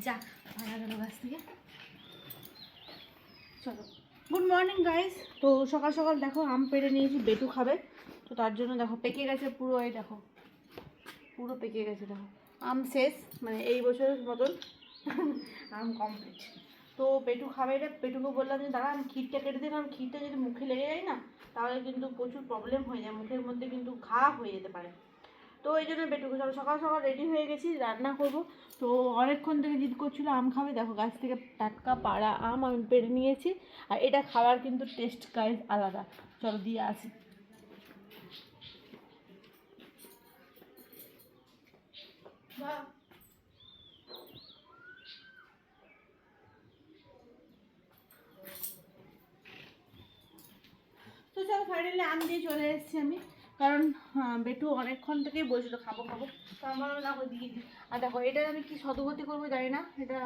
যাক ভাড়া গেল গাছ থেকে। চলো, গুড মর্নিং গাইস। তো সকাল সকাল দেখো আম পেড়ে নিয়েছি, বেটু খাবে। তো তার জন্য দেখো পেকে গেছে পুরো, এই দেখো পুরো পেকে গেছে। দেখো আম শেষ, মানে এই বছরের মতন আম কমপ্লিট। তো পেটু খাবে রে, পেটুকে বললাম যে দাঁড়া আমি ক্ষীরটা কেটে দিই, কারণ ক্ষীরটা যদি মুখে লেগে যায় না তাহলে কিন্তু প্রচুর প্রবলেম হয়ে যায়, মুখের মধ্যে কিন্তু ঘা হয়ে যেতে পারে। তো এই জন্য বেটুকে সকাল সকাল রেডি হয়ে গেছি, রান্না করব। তো অনেকক্ষণ থেকে জিদ করছিল আম খাবে, দেখো গাছ থেকে টাটকা পাড়া আম আমি পেড়ে নিয়েছি। আর এটা খাওয়ার কিন্তু টেস্ট গাইজ আলাদা। চলো দিয়ে আসি। তো চলো ফাইনালি আম দিয়ে চলে এসেছি আমি, কারণ বেটু অনেকক্ষণ থেকেই বলছিল খাবো খাবো। তো আমার না দিয়ে দিই। আর দেখো এটা আমি কি সদগতি করবো জানি না, এটা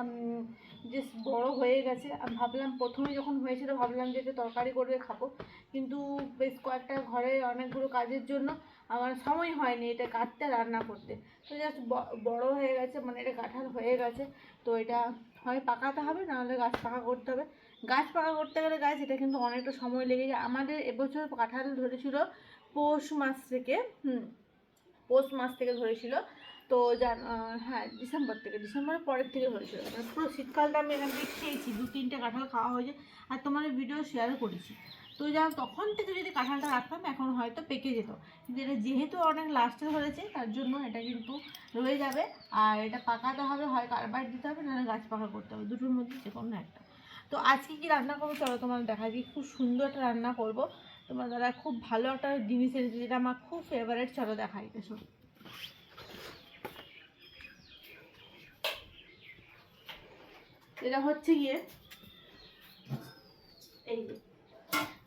যে বড় হয়ে গেছে। আমি ভাবলাম প্রথমে যখন হয়েছিল ভাবলাম যে এটা তরকারি করে খাবো, কিন্তু বেশ কয়েকটা ঘরে অনেকগুলো কাজের জন্য আমার সময় হয়নি এটা কাটতে রান্না করতে। তো জাস্ট বড় হয়ে গেছে, মানে এটা কাঁঠাল হয়ে গেছে। তো এটা হয় পাকাতে হবে, নাহলে গাছ পাকা করতে হবে। গাছ পাকা করতে গেলে গাছ এটা কিন্তু অনেকটা সময় লেগে যায়। আমাদের এবছর কাঁঠাল ধরেছিল পৌষ মাস থেকে, পৌষ মাস থেকে ধরেছিল। তো হ্যাঁ ডিসেম্বরের পরের থেকে ধরেছিল, মানে পুরো শীতকালটা আমি এখান থেকে খেয়েছি, 2-3টে কাঁঠাল খাওয়া হয়েছে। আর তোমাদের ভিডিও শেয়ারও করেছি। তো যা তখন থেকে যদি কাঁঠালটা রাখতাম এখন হয়তো পেকে যেত, কিন্তু এটা যেহেতু অনেক লাস্টে ধরেছে তার জন্য এটা কিন্তু রয়ে যাবে। আর এটা পাকাতে হবে, হয় কার্বাইড দিতে হবে, নাহলে গাছ পাকা করতে হবে, দুটোর মধ্যে যে কোনো একটা। তো আজকে কি রান্না করবো চলো তোমাদের দেখা যায়, খুব সুন্দর একটা রান্না করবো। তোমার দাদা খুব ভালো একটা জিনিস এনেছে যেটা আমার খুব ফেভারিট, চলো দেখাই এসো। এটা হচ্ছে গিয়ে এই যে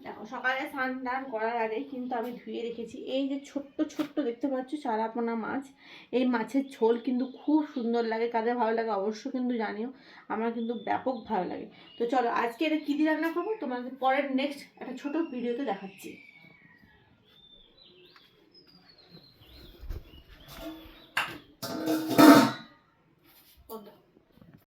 দেখো, সকালে স্নান টান করার আগে কিন্তু আমি ধুয়ে রেখেছি এই যে ছোট্ট ছোট্ট দেখতে পাচ্ছ চারাপোনা মাছ। এই মাছের ঝোল কিন্তু খুব সুন্দর লাগে, কাদের ভালো লাগে অবশ্য কিন্তু জানিও, আমার কিন্তু ব্যাপক ভালো লাগে। তো চলো আজকে এটা কী দিয়ে রান্না করবো তোমাদের পরের নেক্সট একটা ছোট ভিডিওতে দেখাচ্ছি।